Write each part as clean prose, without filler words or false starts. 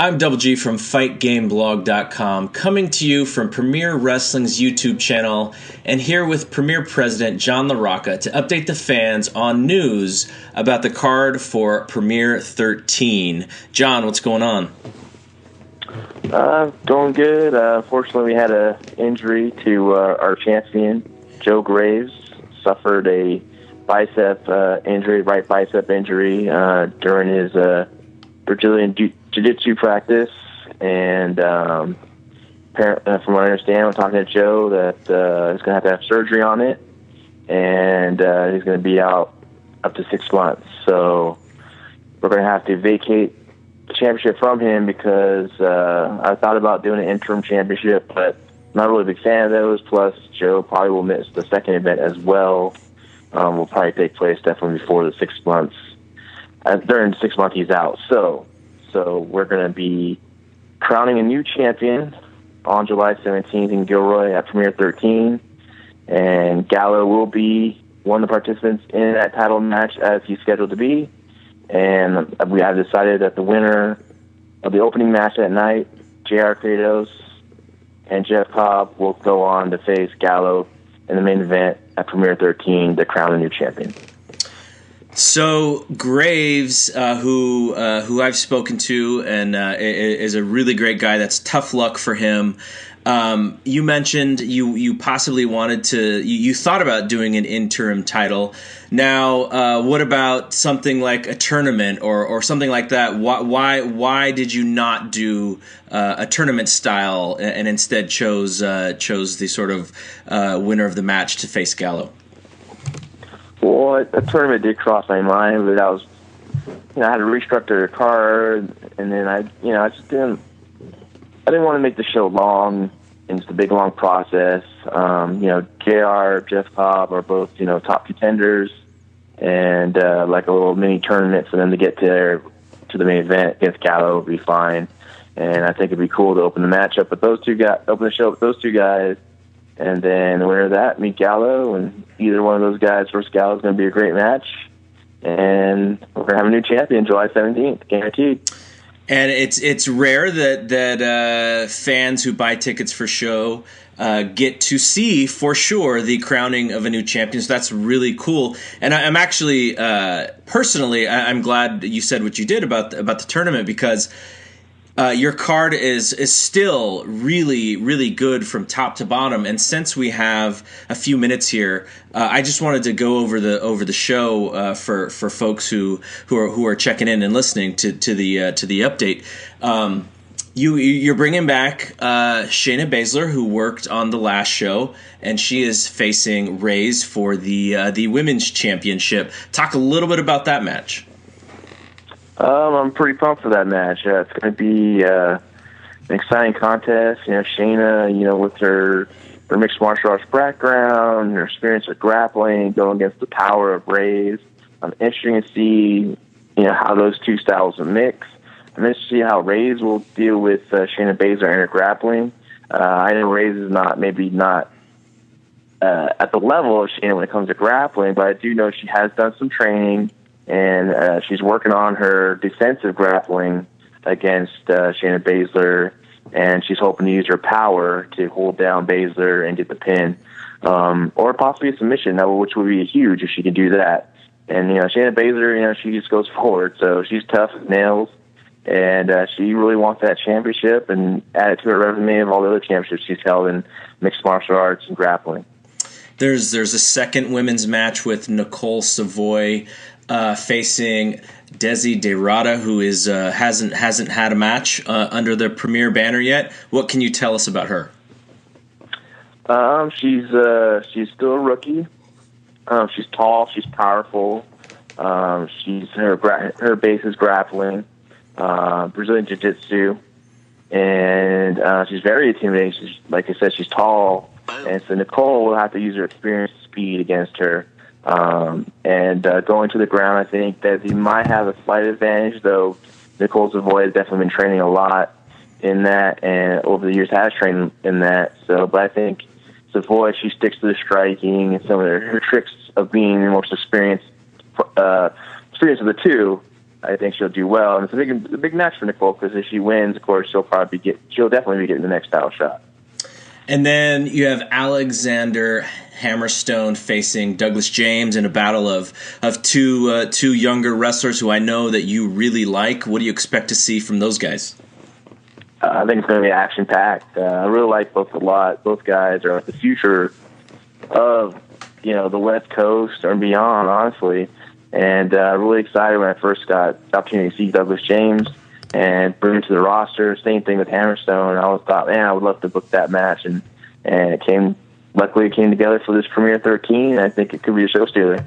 I'm Double G from FightGameBlog.com, coming to you from Premier Wrestling's YouTube channel, and here with Premier President John LaRocca to update the fans on news about the card for Premier XIII. John, what's going on? Going good. Fortunately, we had an injury to our champion, Joe Graves. Suffered a bicep injury, right bicep injury, during his Brazilian jiu-jitsu practice. And from what I understand, I'm talking to Joe that he's going to have surgery on it, and he's going to be out up to 6 months. So we're going to have to vacate the championship from him because I thought about doing an interim championship, but I'm not really a big fan of those. Plus, Joe probably will miss the second event as well. Will probably take place definitely before the 6 months. During 6 months, he's out. So we're going to be crowning a new champion on July 17th in Gilroy at Premier XIII. And Gallo will be one of the participants in that title match as he's scheduled to be. And we have decided that the winner of the opening match that night, J.R. Kratos and Jeff Cobb, will go on to face Gallo in the main event at Premier XIII to crown a new champion. So Graves, who I've spoken to, and is a really great guy. That's tough luck for him. You mentioned you possibly wanted to. You thought about doing an interim title. Now, what about something like a tournament or something like that? Why did you not do a tournament style and instead chose the sort of winner of the match to face Gallo? Well, a tournament did cross my mind, but I had to restructure the card, and then I didn't want to make the show long, and it's a big long process. JR, Jeff Cobb are both, top contenders, and like a little mini tournament for them to get to the main event against Gallo would be fine. And I think it'd be cool to open the show with those two guys. And then the winner of that, meet Gallo, and either one of those guys versus Gallo is going to be a great match. And we're going to have a new champion July 17th, guaranteed. And it's rare that fans who buy tickets for show get to see for sure the crowning of a new champion. So that's really cool. And I'm actually personally I'm glad you said what you did about the tournament, because your card is still really, really good from top to bottom. And since we have a few minutes here, I just wanted to go over the show for folks who are checking in and listening to the update. You're bringing back Shayna Baszler, who worked on the last show, and she is facing Raze for the women's championship. Talk a little bit about that match. I'm pretty pumped for that match. It's going to be an exciting contest. Shayna, with her mixed martial arts background, her experience with grappling, going against the power of Raze. I'm interested to see, how those two styles will mix. I'm interested to see how Raze will deal with Shayna Baszler and her grappling. I know Raze is not at the level of Shayna when it comes to grappling, but I do know she has done some training. And she's working on her defensive grappling against Shayna Baszler, and she's hoping to use her power to hold down Baszler and get the pin, or possibly a submission, which would be huge if she can do that. And Shayna Baszler, she just goes forward, so she's tough as nails, and she really wants that championship and add it to her resume of all the other championships she's held in mixed martial arts and grappling. There's a second women's match with Nicole Savoy facing Desi Derada, who hasn't had a match under the Premier banner yet. What can you tell us about her? She's still a rookie. She's tall. She's powerful. Her base is grappling, Brazilian jiu-jitsu, and she's very intimidating. Like I said, she's tall, and so Nicole will have to use her experience and speed against her. Going to the ground, I think that he might have a slight advantage, though Nicole Savoy has definitely been training a lot in that, and over the years has trained in that. But I think Savoy, she sticks to the striking and some of her tricks of being the most experienced of the two. I think she'll do well. And it's a big match for Nicole because if she wins, of course, she'll definitely be getting the next title shot. And then you have Alexander Hammerstone facing Douglas James in a battle of two younger wrestlers who I know that you really like. What do you expect to see from those guys? I think it's going to be action-packed. I really like both a lot. Both guys are the future of the West Coast or beyond, honestly. And really excited when I first got the opportunity to see Douglas James and bring him to the roster. Same thing with Hammerstone. I always thought, man, I would love to book that match, and luckily it came together for this Premier 13. I think it could be a show stealer.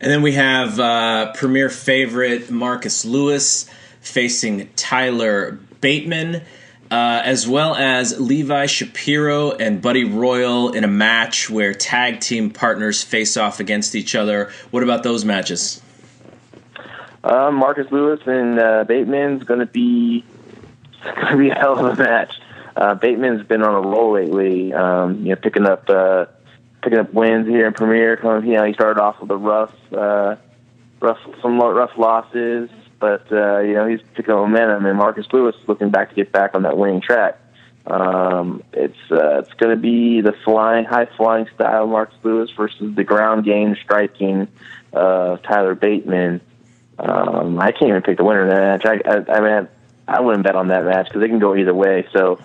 And then we have Premier favorite Marcus Lewis facing Tyler Bateman, as well as Levi Shapiro and Buddy Royal in a match where tag team partners face off against each other. What about those matches? Marcus Lewis and Bateman's going to be a hell of a match. Bateman's been on a roll lately, picking up wins here in Premier. He started off with somewhat rough losses, but he's picking up momentum. And Marcus Lewis is looking back to get back on that winning track. It's going to be the high flying style of Marcus Lewis versus the ground game striking Tyler Bateman. I can't even pick the winner of that match. I wouldn't bet on that match because it can go either way. So,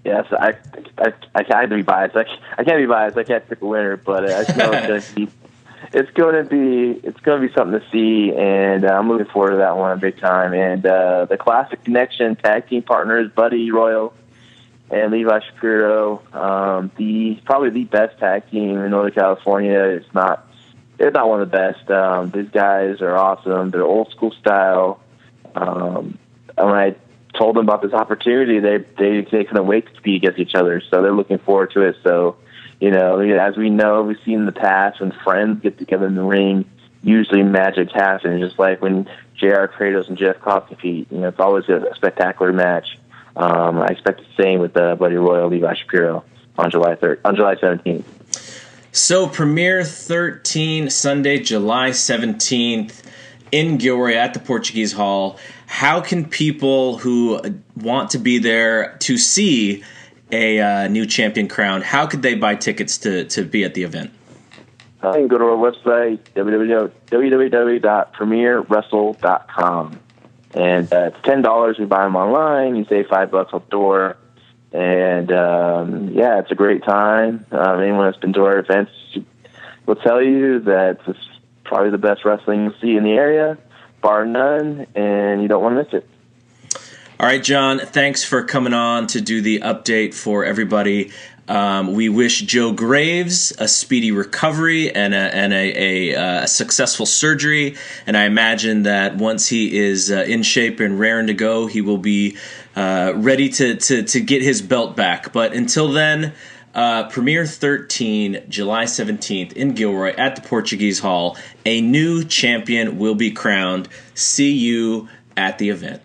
yes, I have to be biased. I can't be biased. I can't pick a winner, but I just know it's going to be something to see, and I'm looking forward to that one big time. And the Classic Connection tag team partners, Buddy Royal and Levi Shapiro, probably the best tag team in Northern California. They're not one of the best. These guys are awesome. They're old school style. And when I told them about this opportunity, they couldn't wait to compete against each other. So they're looking forward to it. So, as we know, we've seen in the past when friends get together in the ring, usually magic happens. Just like when J.R. Kratos and Jeff Cobb compete, it's always a spectacular match. I expect the same with Buddy Royal, Levi Shapiro on July 17th. So Premier 13, Sunday, July 17th, in Gilroy at the Portuguese Hall. How can people who want to be there to see a new champion crowned, how could they buy tickets to be at the event? You can go to our website, www.premierwrestle.com. And it's $10. We buy them online. You save $5 off the door. And, it's a great time. Anyone that's been to our events will tell you that it's probably the best wrestling you'll see in the area, bar none, and you don't want to miss it. All right, John, thanks for coming on to do the update for everybody. We wish Joe Graves a speedy recovery and a successful surgery. And I imagine that once he is in shape and raring to go, he will be ready to get his belt back. But until then, Premier 13, July 17th in Gilroy at the Portuguese Hall. A new champion will be crowned. See you at the event.